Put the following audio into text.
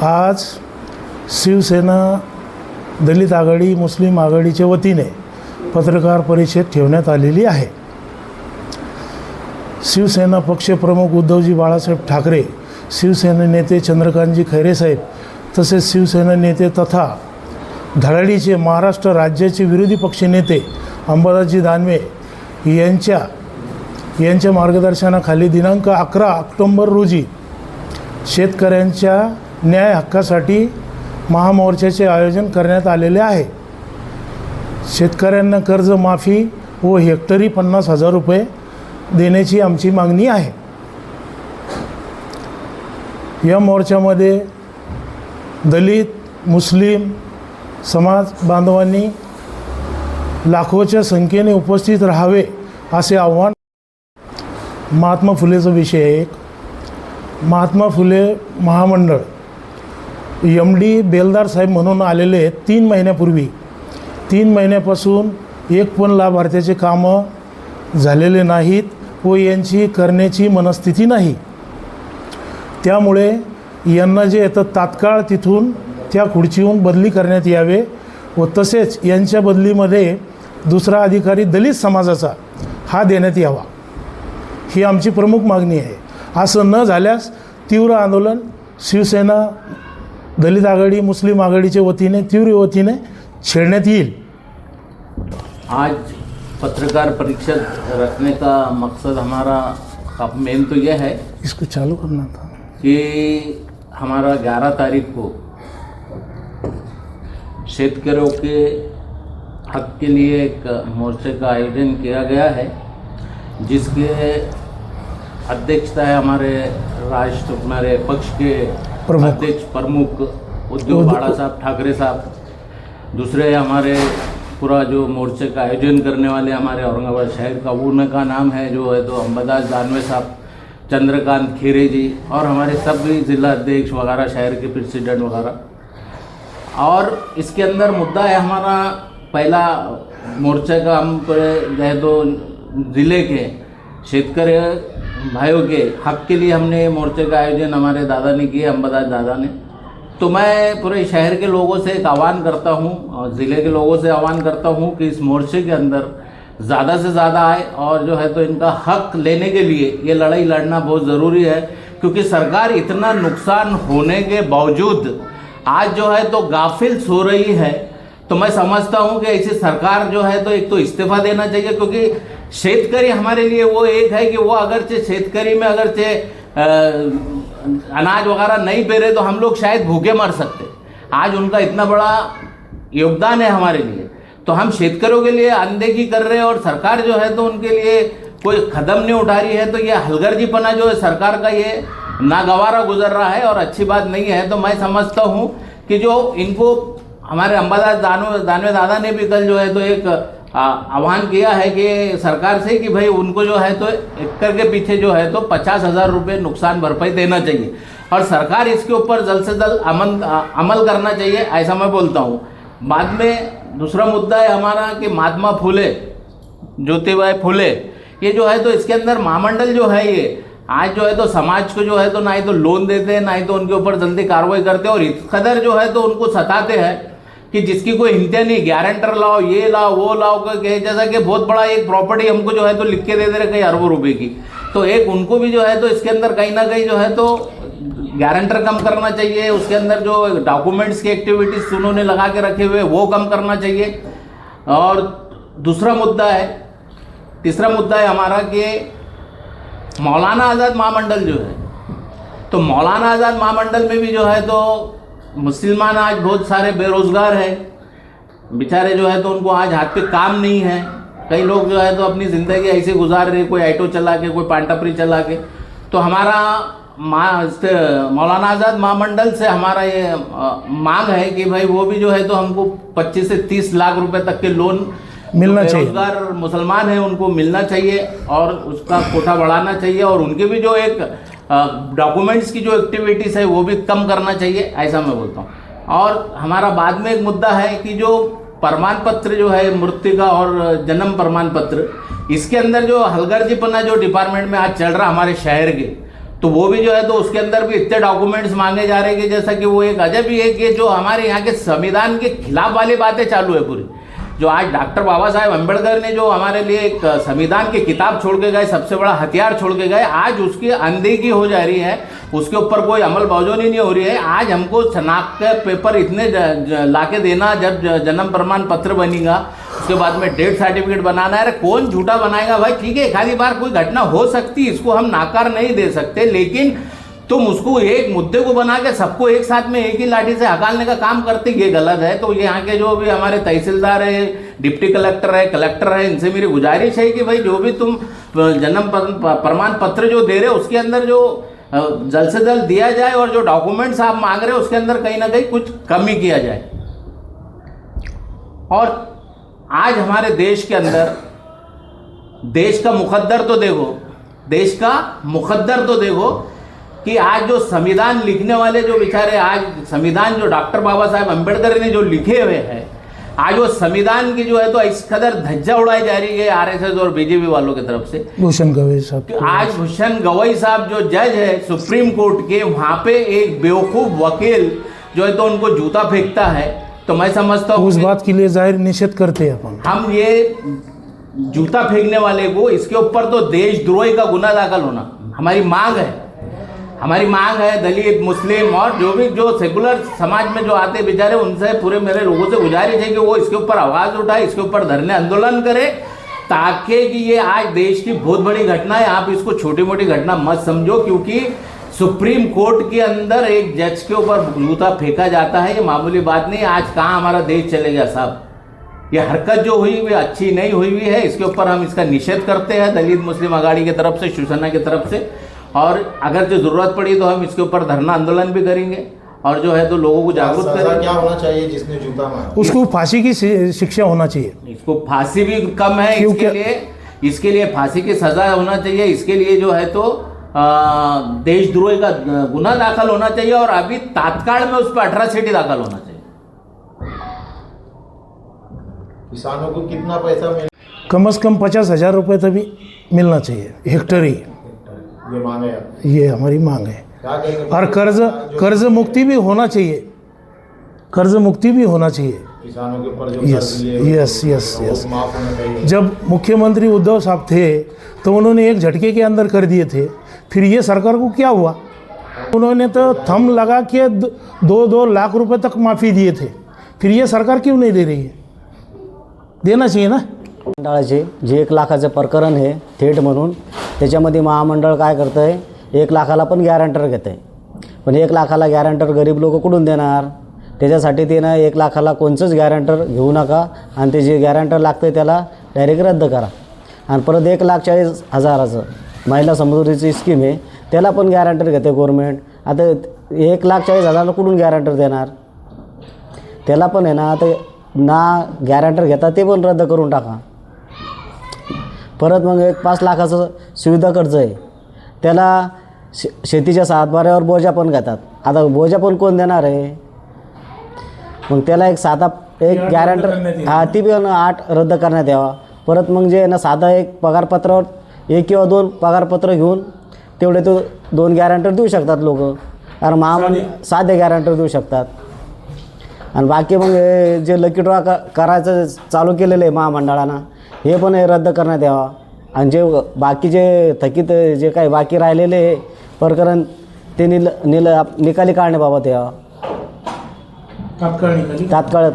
आज शिवसेना दलित आघाडी मुस्लिम आघाडीच्या वतीने पत्रकार परिषद ठेवण्यात आलेली आहे। शिवसेना पक्षप्रमुख उद्धवजी बाळासाहेब ठाकरे, शिवसेना नेते चंद्रकांतजी खैरे साहेब तसेच शिवसेना नेते तथा धडाडीचे महाराष्ट्र राज्याचे विरोधी पक्षनेते अंबादासजी दानवे यांच्या मार्गदर्शनाखाली दिनांक 11 ऑक्टोबर रोजी शेतकऱ्यांच्या न्याय हक्कासाठी महामोर्चाचे आयोजन करण्यात आलेले आहे। शेतकऱ्यांना कर्जमाफी व हेक्टरी 50,000 रुपये देण्याची आमची मागणी आहे। या मोर्चामध्ये दलित मुस्लिम समाज बांधवांनी लाखोच्या संख्येने उपस्थित राहावे असे आव्हान। महात्मा फुलेचा विषय आहे। महात्मा फुले महामंडळ MD बेलदार साहेब म्हणून आलेले 3 महिन्यापूर्वी 3 महिन्यापासून एक पण लाभार्थ्याचे कामं झालेले नाहीत व यांची करण्याची मनस्थिती नाही। त्यामुळे यांना जे येतं तात्काळ तिथून त्या खुर्चीहून बदली करण्यात यावे व तसेच यांच्या बदलीमध्ये दुसरा अधिकारी दलित समाजाचा हा देण्यात यावा, ही आमची प्रमुख मागणी आहे। असं न झाल्यास तीव्र आंदोलन शिवसेना दलित आघाडी मुस्लिम आघाडीच्या वतीने तीव्र छेड़ण्यात येईल। आज पत्रकार परिषद रखने का मकसद हमारा मेन तो यह है, इसको चालू करना था कि हमारा 11 तारीख को शेतकरियों के हक के लिए एक मोर्चे का आयोजन किया गया है, जिसके अध्यक्षता है हमारे पक्ष के अध्यक्ष प्रमुख उद्धव बाला साहब ठाकरे साहब। दूसरे हमारे पूरा जो मोर्चे का आयोजन करने वाले हमारे औरंगाबाद शहर का उनका नाम है जो है तो अंबादास दानवे साहब, चंद्रकांत खैरे जी और हमारे सभी जिला अध्यक्ष वगैरह शहर के प्रेसिडेंट वगैरह। और इसके अंदर मुद्दा है हमारा पहला मोर्चे का, हम गए तो ज़िले के शेतकरी भाइयों के हक के लिए हमने मोर्चे का आयोजन हमारे दादा ने किया, अंबादास दादा ने। तो मैं पूरे शहर के लोगों से एक आह्वान करता हूँ और ज़िले के लोगों से आह्वान करता हूँ कि इस मोर्चे के अंदर ज़्यादा से ज़्यादा आए और जो है तो इनका हक लेने के लिए ये लड़ाई लड़ना बहुत ज़रूरी है, क्योंकि सरकार इतना नुकसान होने के बावजूद आज जो है तो गाफिल सो रही है। तो मैं समझता हूँ कि ऐसी सरकार जो है तो एक तो इस्तीफा देना चाहिए, क्योंकि शेतकरी हमारे लिए वो एक है कि वो अगरचे शेतकरी में अगरचे अनाज वगैरह नहीं पेरे तो हम लोग शायद भूखे मर सकते। आज उनका इतना बड़ा योगदान है हमारे लिए, तो हम शेतकरियों के लिए अनदेखी कर रहे हैं और सरकार जो है तो उनके लिए कोई कदम नहीं उठा रही है। तो ये हलगर्जीपना जो है सरकार का ये नागवारा गुजर रहा है और अच्छी बात नहीं है। तो मैं समझता हूँ कि जो इनको हमारे अंबादास दानवे दादा ने भी कल जो है तो एक आह्वान किया है कि सरकार से कि भाई उनको जो है तो एकड़ के पीछे जो है तो 50,000 रुपये नुकसान भरपाई देना चाहिए और सरकार इसके ऊपर जल्द से जल्द अमल करना चाहिए, ऐसा मैं बोलता हूँ। बाद में दूसरा मुद्दा है हमारा कि महात्मा फुले ज्योतिबाई फुले ये जो है तो इसके अंदर महामंडल जो है ये आज जो है तो समाज को जो है तो ना ही तो लोन देते हैं, ना ही तो उनके ऊपर जल्दी कार्रवाई करते हैं और इस कदर जो है तो उनको सताते हैं कि जिसकी कोई हिंते नहीं, गारंटर लाओ, ये लाओ, वो लाओ के जैसा कि बहुत बड़ा एक प्रॉपर्टी हमको जो है तो लिख के दे रहे कई अरबों रुपए की। तो एक उनको भी जो है तो इसके अंदर कहीं ना कहीं जो है तो गारंटर कम करना चाहिए, उसके अंदर जो डॉक्यूमेंट्स की एक्टिविटीज उन्होंने लगा के रखे हुए वो कम करना चाहिए। और दूसरा मुद्दा है, तीसरा मुद्दा है हमारा कि मौलाना आज़ाद महामंडल जो है तो मौलाना आज़ाद महामंडल में भी जो है तो मुसलमान आज बहुत सारे बेरोज़गार हैं, बेचारे जो है तो उनको आज हाथ पे काम नहीं है। कई लोग जो है तो अपनी ज़िंदगी ऐसे गुजार रहे, कोई ऑटो चला के, कोई पांटापरी चला के। तो हमारा मौलाना आज़ाद महामंडल से हमारा ये मांग है कि भाई वो भी जो है तो हमको 25 से 30 लाख रुपए तक के लोन मिलना चाहिए, बेरोजगार मुसलमान हैं उनको मिलना चाहिए और उसका कोटा बढ़ाना चाहिए और उनके भी जो एक डॉक्यूमेंट्स की जो एक्टिविटीज़ है वो भी कम करना चाहिए, ऐसा मैं बोलता हूँ। और हमारा बाद में एक मुद्दा है कि जो प्रमाण पत्र जो है मृत्यु का और जन्म प्रमाण पत्र, इसके अंदर जो हलगर्जीपना जो डिपार्टमेंट में आज चल रहा हमारे शहर के, तो वो भी जो है तो उसके अंदर भी इतने डॉक्यूमेंट्स मांगे जा रहे हैं कि जैसा कि वो एक अजब ही है कि जो हमारे यहाँ के संविधान के खिलाफ वाली बातें चालू है पूरी। जो आज डॉक्टर बाबा साहेब अम्बेडकर ने जो हमारे लिए एक संविधान की किताब छोड़ के गए, सबसे बड़ा हथियार छोड़ के गए, आज उसकी अनदेखी हो जा रही है, उसके ऊपर कोई अमल बौजोनी नहीं हो रही है। आज हमको शनाख्त के पेपर इतने लाके देना, जब जन्म प्रमाण पत्र बनेगा उसके बाद में डेथ सर्टिफिकेट बनाना है। अरे कौन झूठा बनाएगा भाई? ठीक है, खाली बार कोई घटना हो सकती है, इसको हम नाकार नहीं दे सकते, लेकिन तुम उसको एक मुद्दे को बना के सबको एक साथ में एक ही लाठी से हकालने का काम करते, ये गलत है। तो ये यहाँ के जो भी हमारे तहसीलदार है, डिप्टी कलेक्टर है, कलेक्टर है, इनसे मेरी गुजारिश है कि भाई जो भी तुम जन्म प्रमाण पत्र जो दे रहे हो उसके अंदर जो जल्द से जल्द दिया जाए, और जो डॉक्यूमेंट्स आप मांग रहे हो उसके अंदर कहीं ना कहीं कुछ कमी किया जाए। और आज हमारे देश के अंदर देश का मुकद्दर तो देखो, देश का मुकद्दर तो देखो कि आज जो संविधान लिखने वाले जो बेचारे, आज संविधान जो डॉक्टर बाबा साहेब अम्बेडकर ने जो लिखे हुए हैं, आज वो संविधान की जो है तो इस कदर धज्जा उड़ाई जा रही है आरएसएस और बीजेपी वालों की तरफ से। भूषण गवई साहब, आज भूषण गवई साहब जो जज है सुप्रीम कोर्ट के, वहां पे एक बेवकूफ वकील जो है तो उनको जूता फेंकता है। तो मैं समझता हूँ उस बात के लिए जाहिर निषेध करते हैं अपन। हम ये जूता फेंकने वाले को, इसके ऊपर तो देशद्रोही का गुना दाखल होना हमारी मांग है। हमारी मांग है दलित, मुस्लिम और जो भी जो सेकुलर समाज में जो आते बेचारे, उनसे पूरे मेरे लोगों से गुजारिश है कि वो इसके ऊपर आवाज़ उठाए, इसके ऊपर धरने आंदोलन करे, ताकि कि ये आज देश की बहुत बड़ी घटना है। आप इसको छोटी मोटी घटना मत समझो, क्योंकि सुप्रीम कोर्ट के अंदर एक जज के ऊपर जूता फेंका जाता है, ये मामूली बात नहीं। आज कहाँ हमारा देश चले गया साहब? ये हरकत जो हुई वो अच्छी नहीं हुई हुई है, इसके ऊपर हम इसका निषेध करते हैं दलित मुस्लिम आघाड़ी की तरफ से, शिवसेना की तरफ से। और अगर जो ज़रूरत पड़ी तो हम इसके ऊपर धरना आंदोलन भी करेंगे और जो है तो लोगों को जागरूक करेंगे। क्या होना चाहिए जिसने जूता मारा? उसको फांसी की शिक्षा होना चाहिए। इसको फांसी भी कम है, इसके लिए फांसी की सजा होना चाहिए। इसके लिए जो है तो देशद्रोही का गुना दाखिल होना चाहिए, और अभी तात्काल में उस पर 18 दाखिल होना चाहिए। किसानों को कितना पैसा मिले? कम से कम 50,000 रुपये तभी मिलना चाहिए हेक्टरी। ये मांग है, ये हमारी मांग है। क्या कहेंगे? और कर्ज मुक्ति भी होना चाहिए, कर्ज मुक्ति भी होना चाहिए किसानों के ऊपर जो यस माफ होना चाहिए। जब मुख्यमंत्री उद्धव साहब थे तो उन्होंने एक झटके के अंदर कर दिए थे, फिर ये सरकार को क्या हुआ? उन्होंने तो थम लगा के 2-2 लाख रुपए तक माफ़ी दिए थे, फिर ये सरकार क्यों नाही दे रही है? देना चाहिए ना। मंडळाचे जे 1 लाखाचं प्रकरण आहे थेट म्हणून, त्याच्यामध्ये महामंडळ काय करतं आहे, 1 लाखाला पण गॅरंटर घेतं आहे, पण 1 लाखाला गॅरंटर गरीब लोक कुठून देणार? त्याच्यासाठी ते ना 1 लाखाला कोणचंच गॅरंटर घेऊ नका, आणि ते जे गॅरंटर लागतं आहे त्याला डायरेक्ट रद्द करा। आणि परत 1,40,000चं महिला समृद्धीची स्कीम आहे, त्याला पण गॅरंटर घेते गव्हर्नमेंट। आता 1,40,000ला कुठून गॅरंटर देणार? त्याला पण आहे ना, आता ना गॅरंटर घेता ते पण रद्द करून टाका। परत मग 5 लाखाचं सुविधा कर्ज आहे, त्याला शेतीच्या सातबाऱ्यावर बोजा पण घेतात। आता बोजा पण कोण देणार आहे? मग त्याला एक गॅरंटर, हा ती पण 8 रद्द करण्यात यावा। परत मग जे आहे ना, साधा एक पगारपत्रावर 1 किंवा 2 पगारपत्र घेऊन तेवढे तो 2 गॅरंटर देऊ शकतात लोक, कारण महामंडळ साधे गॅरंटर देऊ शकतात। आणि बाकी मग जे लकी ड्रॉ करायचं चालू केलेलं आहे महामंडळानं, हे पण रद्द करण्यात यावा। आणि जे बाकी जे थकीत जे काही बाकी राहिलेले प्रकरण ते निकाली काढण्याबाबत यावा, तात्काळ